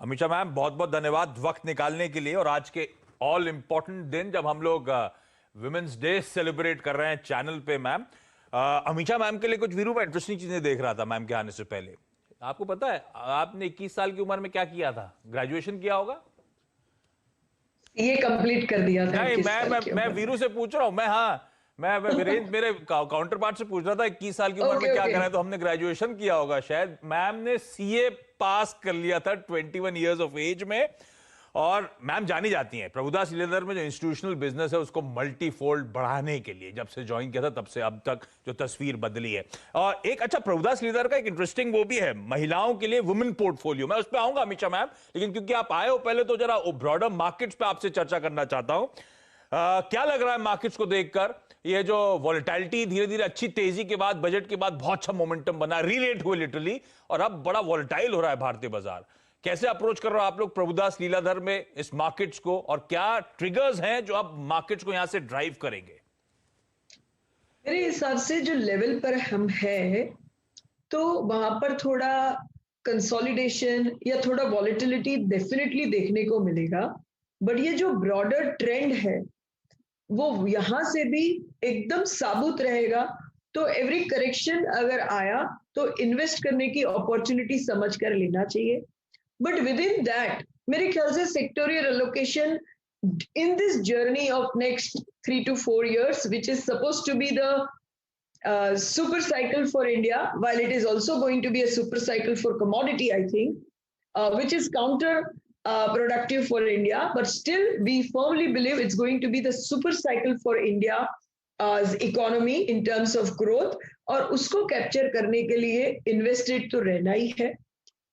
Amisha ma'am, बहुत बहुत धन्यवाद वक्त निकालने के लिए। और आज के ऑल इंपॉर्टेंट दिन जब हम लोग विमेंस डे सेलिब्रेट कर रहे हैं चैनल पे मैम, अमीषा मैम के लिए कुछ वीरू में इंटरेस्टिंग चीजें देख रहा था मैम के आने से पहले। आपको पता है आपने 21 साल की उम्र में क्या किया था? ग्रेजुएशन किया होगा? ये कंप्लीट कर दिया था नहीं, 21 मैं साल मैं की मैं उम्र वीरू में। से पूछ रहा हूं। मैं वीरेंद्र, मेरे काउंटर पार्ट से पूछ रहा था 21 साल की उम्र में ओके क्या ओके। करा है, तो हमने ग्रेजुएशन किया होगा शायद। मैम ने सीए पास कर लिया था 21 ईयर्स ऑफ एज में। और मैम जानी जाती हैं प्रभुदास लीलाधर में जो इंस्टीट्यूशनल बिजनेस है उसको मल्टीफोल्ड बढ़ाने के लिए। जब से ज्वाइन किया था तब से अब तक जो तस्वीर बदली है। और एक अच्छा, प्रभुदास लीलाधर का एक इंटरेस्टिंग वो भी है महिलाओं के लिए वुमेन पोर्टफोलियो। मैं उस पर आऊंगा अमीषा मैम, लेकिन क्योंकि आप आए हो पहले तो जरा ब्रॉडर मार्केट्स पे आपसे चर्चा करना चाहता हूं। क्या लग रहा है मार्केट्स को देखकर? ये जो वॉलेटिलिटी धीरे धीरे अच्छी तेजी के बाद, बजट के बाद बहुत अच्छा मोमेंटम बना, रीरेट हुए लिटरली, और अब बड़ा वॉलेटाइल हो रहा है भारतीय बाजार। कैसे अप्रोच कर रहे हो आप लोग प्रभुदास लीलाधर में इस मार्केट्स को, और क्या ट्रिगर्स हैं जो अब मार्केट्स को यहां से ड्राइव करेंगे? मेरे हिसाब से जो लेवल पर हम हैं तो वहां पर थोड़ा कंसोलिडेशन या थोड़ा वॉलेटिलिटी डेफिनेटली देखने को मिलेगा। बट ये जो ब्रॉडर ट्रेंड है वो यहाँ से भी एकदम साबुत रहेगा। तो एवरी करेक्शन अगर आया तो इन्वेस्ट करने की अपॉर्चुनिटी समझ कर लेना चाहिए। बट विद इन दैट मेरे ख्याल से sectoral allocation in this journey of next 3 to 4 years, which is supposed to be the super cycle for India, while it is also going to be a super cycle for commodity, I think, which is counter productive for India. But still, we firmly believe it's going to be the super cycle for India economy in terms of growth. और उसको capture करने के लिए invested तो रहना ही है।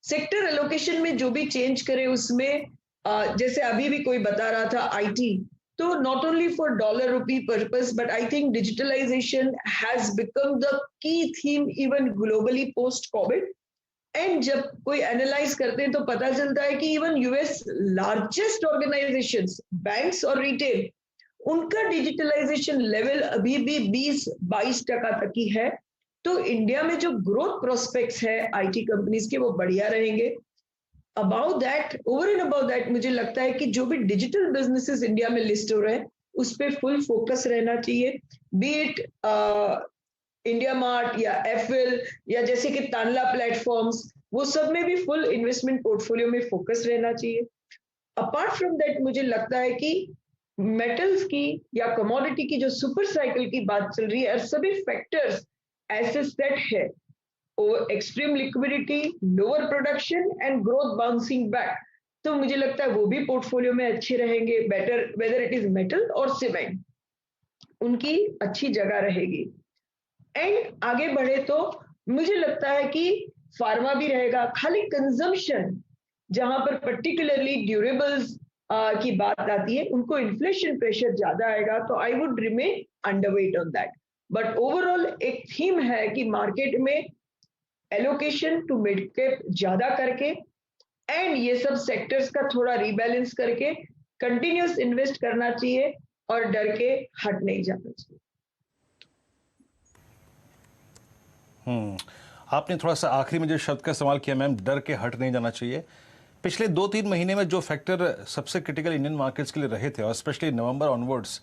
Sector allocation में जो भी चेंज करे उसमें जैसे अभी भी कोई बता रहा था आईटी, तो not only for dollar rupee purpose but I think digitalisation has become the key theme even globally post Covid. And जब कोई एनालाइज करते हैं तो पता चलता है कि even US largest organisations, banks और रिटेल, उनका डिजिटलाइजेशन लेवल अभी भी 20-22% तक ही है। तो इंडिया में जो ग्रोथ प्रोस्पेक्ट्स है आईटी कंपनीज के वो बढ़िया रहेंगे। About that, over and about that, मुझे लगता है कि जो भी डिजिटल बिजनेसेस इंडिया में लिस्ट हो रहे हैं उस पर फुल फोकस रहना चाहिए। बी इट इंडिया मार्ट या एफएल या जैसे कि तानला प्लेटफॉर्म्स, वो सब में भी फुल इन्वेस्टमेंट पोर्टफोलियो में फोकस रहना चाहिए। अपार्ट फ्रॉम दैट मुझे लगता है कि मेटल्स की या कमोडिटी की जो सुपर साइकिल की बात चल रही है, सभी फैक्टर्स ऐसे सेट है, extreme liquidity, lower production and growth bouncing back, तो मुझे लगता है वो भी पोर्टफोलियो में अच्छे रहेंगे। Better whether it is metal और सीमेंट, उनकी अच्छी जगह रहेगी। एंड आगे बढ़े तो मुझे लगता है कि फार्मा भी रहेगा। खाली कंजम्पशन जहां पर पर्टिकुलरली ड्यूरेबल्स की बात आती है उनको इन्फ्लेशन प्रेशर ज्यादा आएगा, तो I would remain underweight on that. But overall एक थीम है कि मार्केट में एलोकेशन टू मिड कैप ज्यादा करके एंड ये सब सेक्टर्स का थोड़ा रीबैलेंस करके कंटिन्यूस इन्वेस्ट करना चाहिए और डर के हट नहीं जाना चाहिए। आपने थोड़ा सा आखिरी में जो शब्द का इस्तेमाल किया मैम, डर के हट नहीं जाना चाहिए। पिछले 2-3 महीने में जो फैक्टर सबसे क्रिटिकल इंडियन मार्केट्स के लिए रहे थे, और स्पेशली नवंबर ऑनवर्ड्स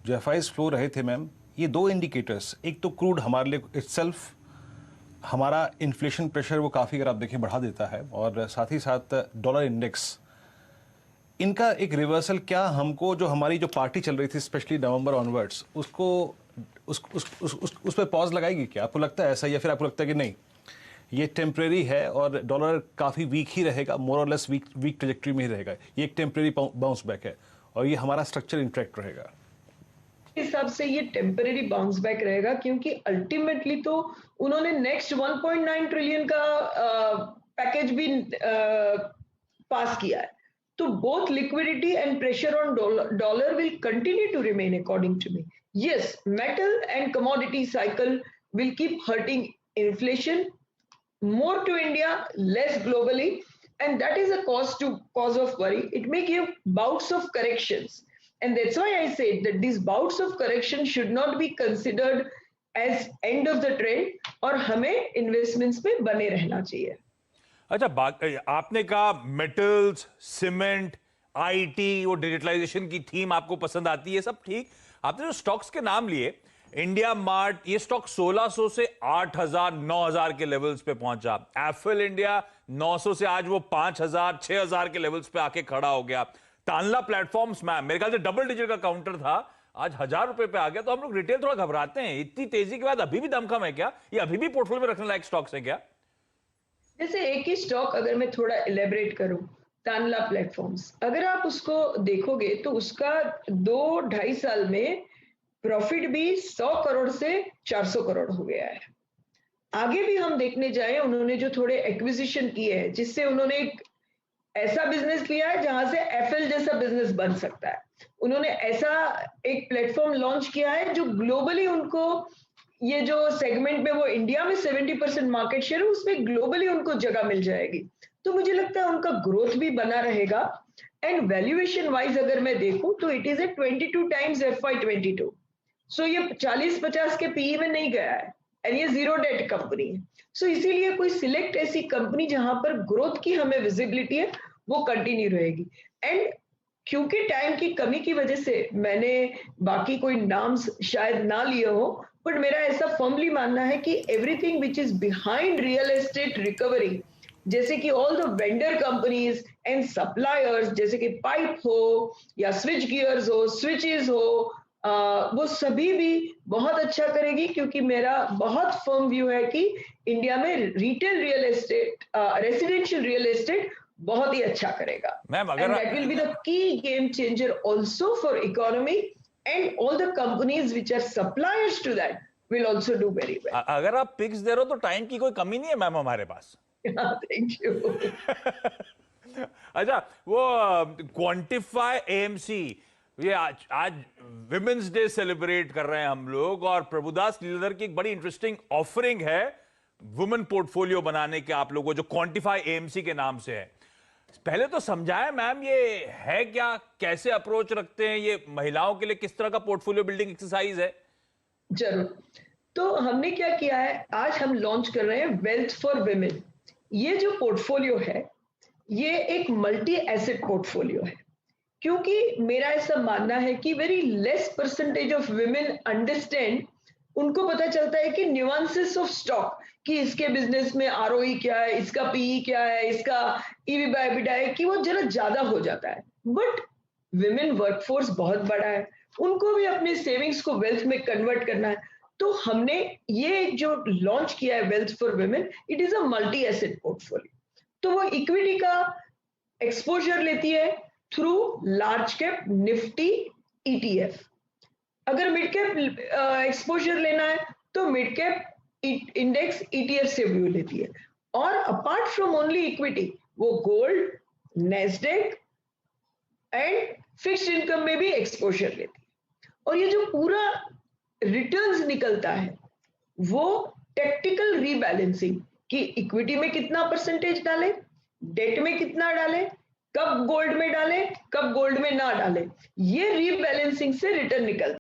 जो एफआईज फ्लो रहे थे मैम, ये 2 इंडिकेटर्स, एक तो क्रूड हमारे लिए इटसेल्फ हमारा इन्फ्लेशन प्रेशर वो काफ़ी, अगर आप देखें, बढ़ा देता है, और साथ ही साथ डॉलर इंडेक्स, इनका एक रिवर्सल क्या हमको, जो हमारी जो पार्टी चल रही थी स्पेशली नवंबर ऑनवर्ड्स, उसको उस पर पॉज लगाएगी क्या? आपको लगता है ऐसा, या फिर आपको लगता है कि नहीं ये टेम्परेरी है और डॉलर काफ़ी वीक ही रहेगा, मोर और लेस वीक ट्रेजेक्ट्री में ही रहेगा, ये एक टेम्परेरी बाउंस बैक है और ये हमारा स्ट्रक्चर इंटरेक्ट रहेगा? हिसाब से ये टेम्परेरी बाउंस बैक रहेगा, क्योंकि अल्टीमेटली तो उन्होंने नेक्स्ट 1.9 ट्रिलियन का पैकेज भी पास किया है। तो both liquidity and pressure on dollar will continue to remain according to me. Yes, metal and commodity cycle will keep hurting inflation, more to India, less globally, and that is a cause of worry. It may give bouts of corrections, and that's why I said that these bouts of correction should not be considered as end of the trend, और हमें investments पे बने रहना चाहिए। अच्छा, आपने कहा metals, cement, IT, वो डिजिटलाइजेशन की थीम आपको पसंद आती है, सब ठीक। आपने जो स्टॉक्स के नाम लिए, इंडिया मार्ट, ये स्टॉक 1600 से 8000 9000 के लेवल्स पे पहुंचा। एफएल इंडिया 900 से आज वो 5000 6000 के लेवल्स पे आके खड़ा हो गया। तानला प्लेटफॉर्म्स, मैम, मेरे ख्याल से डबल डिजिट का काउंटर था, आज 1000 रुपए पे आ गया। तो हम लोग रिटेल थोड़ा घबराते हैं, इतनी तेजी के बाद अभी भी दमखम है क्या? ये अभी भी पोर्टफोलियो में रखने लायक स्टॉक्स है क्या? जैसे एक ही स्टॉक अगर मैं थोड़ा इलेबरेट करूं, तानला प्लेटफॉर्म्स, अगर आप उसको देखोगे तो उसका 2-2.5 साल में प्रॉफिट भी 100 करोड़ से 400 करोड़ हो गया है। आगे भी हम देखने जाए, उन्होंने जो थोड़े एक्विजिशन किए हैं जिससे उन्होंने एक ऐसा बिजनेस लिया है जहां से एफएल जैसा बिजनेस बन सकता है। उन्होंने ऐसा एक प्लेटफॉर्म लॉन्च किया है जो ग्लोबली उनको, ये जो सेगमेंट में वो इंडिया में 70% मार्केट शेयर है, उसमें ग्लोबली उनको जगह मिल जाएगी। तो मुझे लगता है उनका ग्रोथ भी बना रहेगा। एंड वैल्यूएशन वाइज अगर मैं देखूं तो it is a 22 times FY22। सो ये 40-50 के पीई में नहीं गया है, एंड ये जीरो डेट कंपनी है। सो इसीलिए कोई सिलेक्ट ऐसी कंपनी जहां पर ग्रोथ की हमें विजिबिलिटी है, वो कंटिन्यू रहेगी। एंड क्योंकि टाइम की कमी की वजह से मैंने बाकी कोई नाम्स शायद ना लिए हो, बट मेरा ऐसा फर्मली मानना है कि everything which is behind real estate recovery, जैसे कि all the vendor companies and suppliers, जैसे कि पाइप हो या स्विच गियर्स हो, स्विचेस हो, वो सभी भी बहुत अच्छा करेगी। क्योंकि मेरा बहुत फर्म व्यू है कि इंडिया में retail real estate, residential real estate बहुत ही अच्छा करेगा। मैम, एंड अगर that will be the key game changer also for economy, and all the companies which are suppliers to that will also do very well. अगर आप pics दे रहे हो तो टाइम की कोई कमी नहीं है मैम हमारे पास। Thank you. अच्छा, वो क्वांटिफाई एएमसी, ये आज विमेंस डे सेलिब्रेट कर रहे हैं हम लोग, और प्रभुदास लीलाधर की एक बड़ी इंटरेस्टिंग ऑफरिंग है वुमेन पोर्टफोलियो बनाने के आप लोगों को, जो क्वांटिफाई एएमसी के नाम से है। पहले तो समझाएं मैम, ये है क्या, कैसे अप्रोच रखते हैं, ये महिलाओं के लिए किस तरह का पोर्टफोलियो बिल्डिंग एक्सरसाइज है? जरूर। तो हमने क्या किया है, आज हम लॉन्च कर रहे हैं वेल्थ फॉर विमेन। ये जो पोर्टफोलियो है, ये एक मल्टी एसेट पोर्टफोलियो है। क्योंकि मेरा ऐसा मानना है कि very less percentage of women understand, उनको पता चलता है कि न्यूआंसेस ऑफ स्टॉक, कि इसके बिजनेस में आरओई क्या है, इसका पीई क्या है, इसका ईवी बाय एबिटा है, कि वो जरा ज्यादा हो जाता है। बट विमेन वर्कफोर्स बहुत बड़ा है, उनको भी अपने सेविंग्स को वेल्थ में कन्वर्ट करना है। तो हमने ये जो लॉन्च किया है wealth for women, it is a multi asset portfolio. तो वो इक्विटी का एक्सपोजर लेती है through large cap Nifty ETF। अगर मिड कैप एक्सपोजर लेना है तो मिड कैप इंडेक्स ETF से व्यू लेती है। और अपार्ट फ्रॉम ओनली इक्विटी, वो gold, Nasdaq and fixed income में भी एक्सपोजर लेती है। और ये जो पूरा रिटर्न्स निकलता है, वो टेक्टिकल रीबैलेंसिंग, कि इक्विटी में कितना परसेंटेज डालें, डेट में कितना डालें, कब गोल्ड में डालें, कब गोल्ड में ना डालें, ये रीबैलेंसिंग से रिटर्न निकलता है।